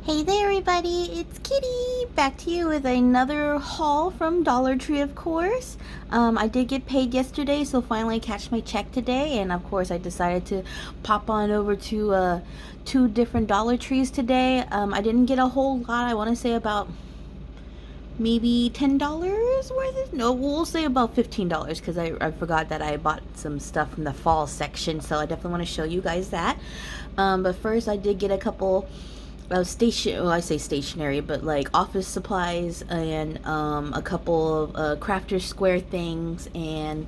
Hey there everybody, it's Kitty, back to you with another haul from Dollar Tree, of course. I did get paid yesterday, so finally catch my check today, and of course I decided to pop on over to two different Dollar Trees today. I didn't get a whole lot. I want to say about maybe $10 worth. No, we'll say about $15 because I forgot that I bought some stuff from the fall section, so I definitely want to show you guys that. But first I did get a couple well, I say stationery, but like office supplies and a couple of crafter square things, and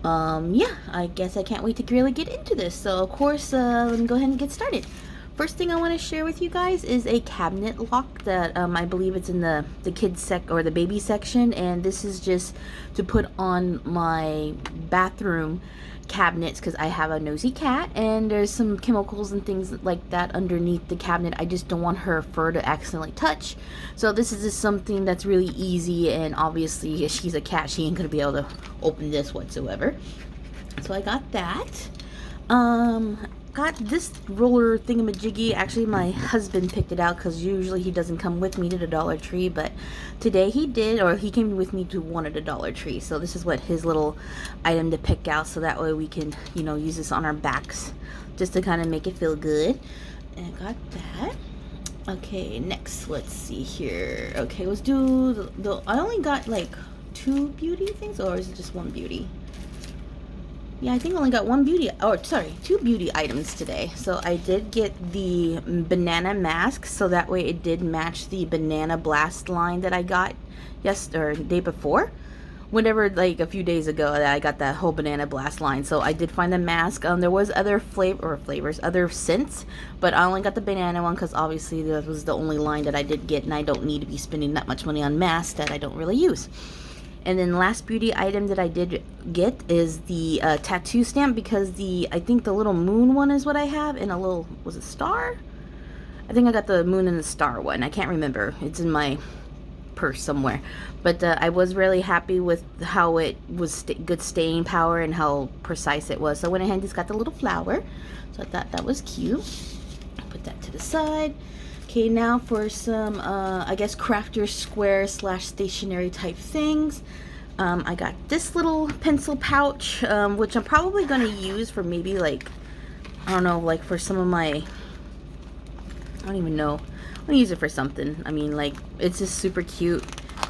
yeah, I guess I can't wait to really get into this. So of course, let me go ahead and get started. First thing I want to share with you guys is a cabinet lock that I believe it's in the kids or the baby section, and this is just to put on my bathroom cabinets because I have a nosy cat and there's some chemicals and things like that underneath the cabinet. I just don't want her fur to accidentally touch. So this is just something that's really easy, and obviously if she's a cat, she ain't gonna be able to open this whatsoever. So I got that. Got this roller thingamajiggy. Actually, my husband picked it out because usually he doesn't come with me to the Dollar Tree, but today he did, or he came with me to one of the Dollar Tree. So this is what his little item to pick out, so that way we can, you know, use this on our backs just to kind of make it feel good. And I got that. Okay, next, let's see here. Okay, let's do the I only got like two beauty things, or is it just one beauty? Yeah, I think I only got two beauty items today. So I did get the banana mask, so that way it did match the banana blast line that I got day before. Whenever, like a few days ago, that I got that whole banana blast line. So I did find the mask. There was other flavors, other scents, but I only got the banana one because obviously that was the only line that I did get, and I don't need to be spending that much money on masks that I don't really use. And then last beauty item that I did get is the tattoo stamp, because I think the little moon one is what I have, and a little, was it star? I think I got the moon and the star one. I can't remember. It's in my purse somewhere. But I was really happy with how it was good staying power and how precise it was. So I went ahead and just got the little flower. So I thought that was cute. Put that to the side. Okay, now for some, I guess, crafter square / stationery type things. I got this little pencil pouch, which I'm probably going to use for maybe like, I don't know, like for some of my, I don't even know. I'm going to use it for something. I mean, like, it's just super cute.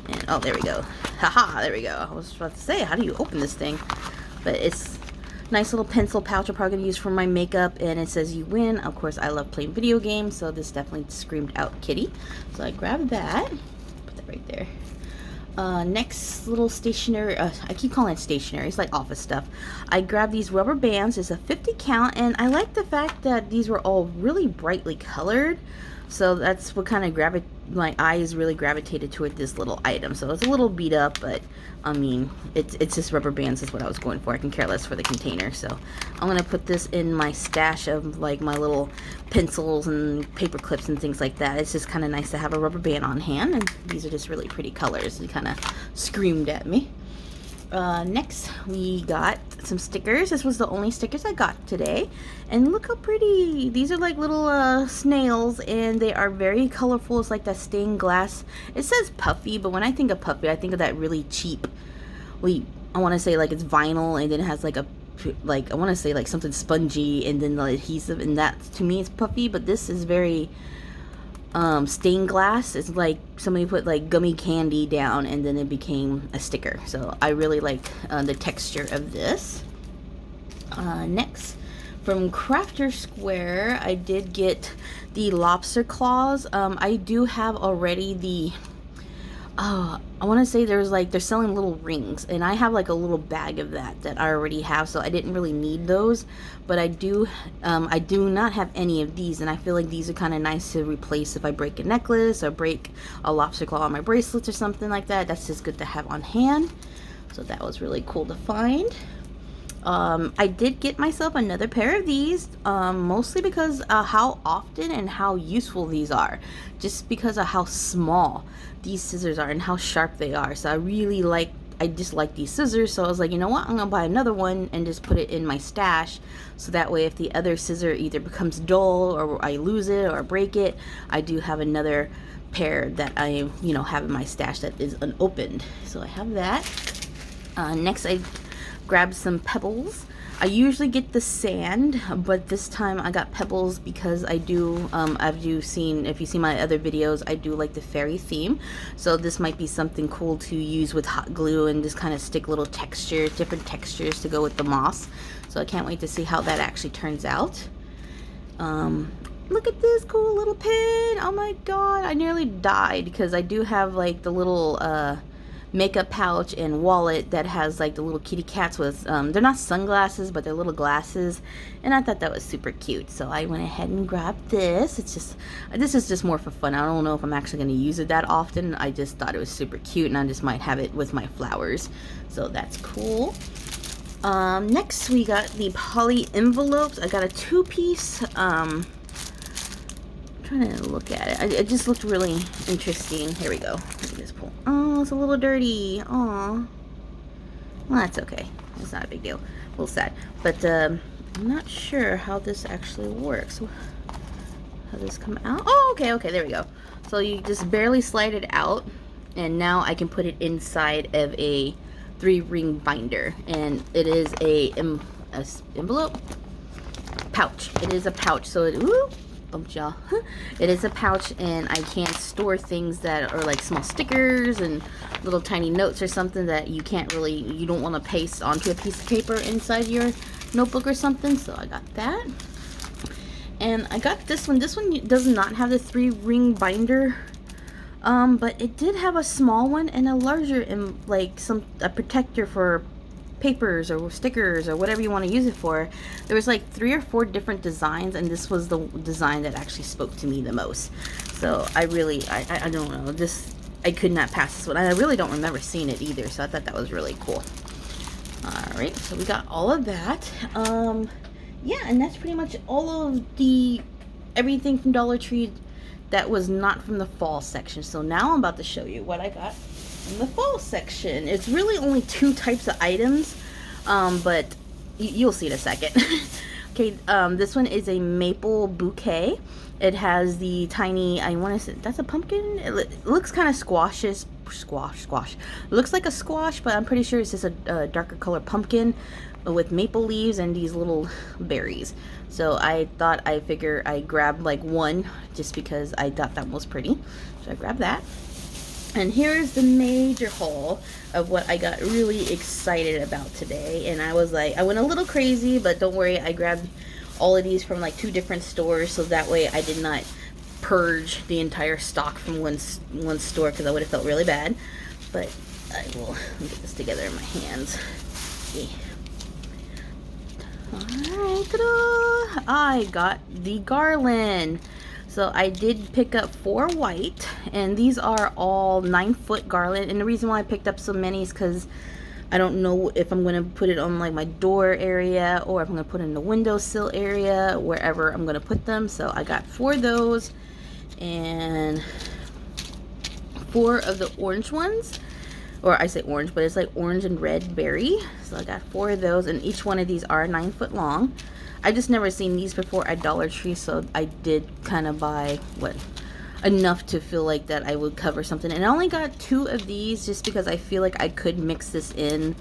And, oh, there we go. Haha, there we go. I was about to say, how do you open this thing? But it's nice little pencil pouch I'm probably going to use for my makeup, and it says you win. Of course, I love playing video games, so this definitely screamed out kitty. So I grabbed that, put that right there. Next little stationery, I keep calling it stationery, it's like office stuff. I grabbed these rubber bands. It's a 50 count, and I like the fact that these were all really brightly colored. So that's what kind of my eyes really gravitated toward this little item. So it's a little beat up, but I mean, it's just rubber bands is what I was going for. I can care less for the container. So I'm gonna put this in my stash of like my little pencils and paper clips and things like that. It's just kind of nice to have a rubber band on hand, and these are just really pretty colors. It kind of screamed at me. Next we got some stickers. This was the only stickers I got today, and look how pretty these are. Like little snails, and they are very colorful. It's like that stained glass. It says puffy, but when I think of puffy, I think of that really cheap, I want to say like it's vinyl, and then it has like I want to say like something spongy, and then the adhesive, and that to me is puffy. But this is very stained glass. It's like somebody put like gummy candy down and then it became a sticker. So I really like the texture of this. Next, from Crafter Square, I did get the lobster claws. I do have already the I want to say they're selling little rings, and I have like a little bag of that I already have, so I didn't really need those. But I do not have any of these, and I feel like these are kind of nice to replace if I break a necklace or break a lobster claw on my bracelets or something like that. That's just good to have on hand. So that was really cool to find. I did get myself another pair of these, mostly because how often and how useful these are, just because of how small these scissors are and how sharp they are. So I really like I just like these scissors, so I was like, you know what, I'm gonna buy another one and just put it in my stash, so that way if the other scissor either becomes dull or I lose it or break it, I do have another pair that I, you know, have in my stash that is unopened. So I have that. Next I grabbed some Pebbles. I usually get the sand, but this time I got Pebbles because I do, if you see my other videos, I do like the fairy theme. So this might be something cool to use with hot glue and just kind of stick little textures, different textures to go with the moss. So I can't wait to see how that actually turns out. Look at this cool little pin. Oh my god, I nearly died because I do have like the little makeup pouch and wallet that has like the little kitty cats with they're not sunglasses, but they're little glasses, and I thought that was super cute, so I went ahead and grabbed this. This is just more for fun. I don't know if I'm actually going to use it that often. I just thought it was super cute, and I just might have it with my flowers, so that's cool. Next we got the poly envelopes. I got a 2-piece. Trying to look at it. It just looked really interesting. Here we go. Let me just pull. Oh, it's a little dirty. Aw. Well, that's okay. It's not a big deal. A little sad. But I'm not sure how this actually works. How does this come out? Oh, okay, okay. There we go. So you just barely slide it out, and now I can put it inside of a 3-ring binder, and it is a envelope pouch. It is a pouch. So it. Ooh, bumped y'all. It is a pouch, and I can store things that are like small stickers and little tiny notes or something that you don't want to paste onto a piece of paper inside your notebook or something. So I got that, and I got this one. This one does not have the 3-ring binder, but it did have a small one and a larger, and like a protector for papers or stickers or whatever you want to use it for. There was like 3 or 4 different designs, and this was the design that actually spoke to me the most. So I don't know, I could not pass this one. I really don't remember seeing it either, so I thought that was really cool. Alright, so we got all of that. Yeah, and that's pretty much all of everything from Dollar Tree that was not from the fall section. So now I'm about to show you what I got in the fall section. It's really only 2 types of items, but you'll see in a second. Okay, this one is a maple bouquet. It has the tiny, I want to say, that's a pumpkin? It looks kind of squash. It looks like a squash, but I'm pretty sure it's just a darker color pumpkin with maple leaves and these little berries. So I figure I grabbed like one just because I thought that was pretty. So I grabbed that. And here's the major haul of what I got really excited about today. And I was like, I went a little crazy, but don't worry, I grabbed all of these from like 2 different stores, so that way I did not purge the entire stock from one store, because I would have felt really bad. But I will get this together in my hands. Okay. Alright, ta-da! I got the garland. So I did pick up 4 white, and these are all 9-foot garland. And the reason why I picked up so many is because I don't know if I'm going to put it on like my door area, or if I'm going to put it in the windowsill area, wherever I'm going to put them. So I got 4 of those, and 4 of the orange ones. Or I say orange, but it's like orange and red berry. So I got 4 of those, and each one of these are 9 foot long. I just never seen these before at Dollar Tree, so I did kind of buy enough to feel like that I would cover something. And I only got 2 of these just because I feel like I could mix this in.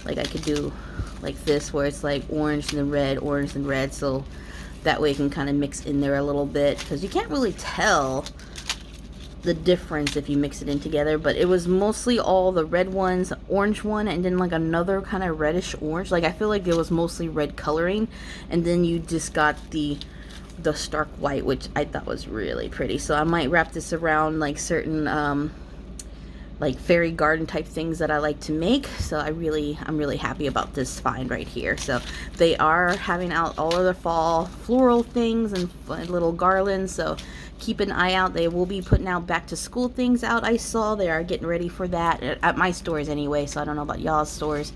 Like I could do like this, where it's like orange and red, orange and red, so that way it can kind of mix in there a little bit, because you can't really tell the difference if you mix it in together. But it was mostly all the red ones, orange one, and then like another kind of reddish orange. Like I feel like there was mostly red coloring, and then you just got the stark white, which I thought was really pretty. So I might wrap this around like certain like fairy garden type things that I like to make. So I'm really happy about this find right here. So they are having out all of the fall floral things and little garlands, so keep an eye out. They will be putting out back to school things out. I saw they are getting ready for that at my stores anyway, so I don't know about y'all's stores,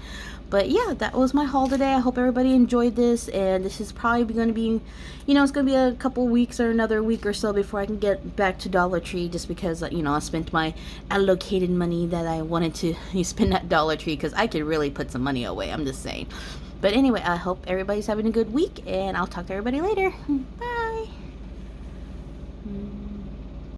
But yeah, that was my haul today. I hope everybody enjoyed this, and this is probably going to be, it's going to be a couple weeks or another week or so before I can get back to Dollar Tree, just because, I spent my allocated money that I wanted to spend at Dollar Tree, because I could really put some money away, I'm just saying. But anyway, I hope everybody's having a good week, and I'll talk to everybody later. Bye!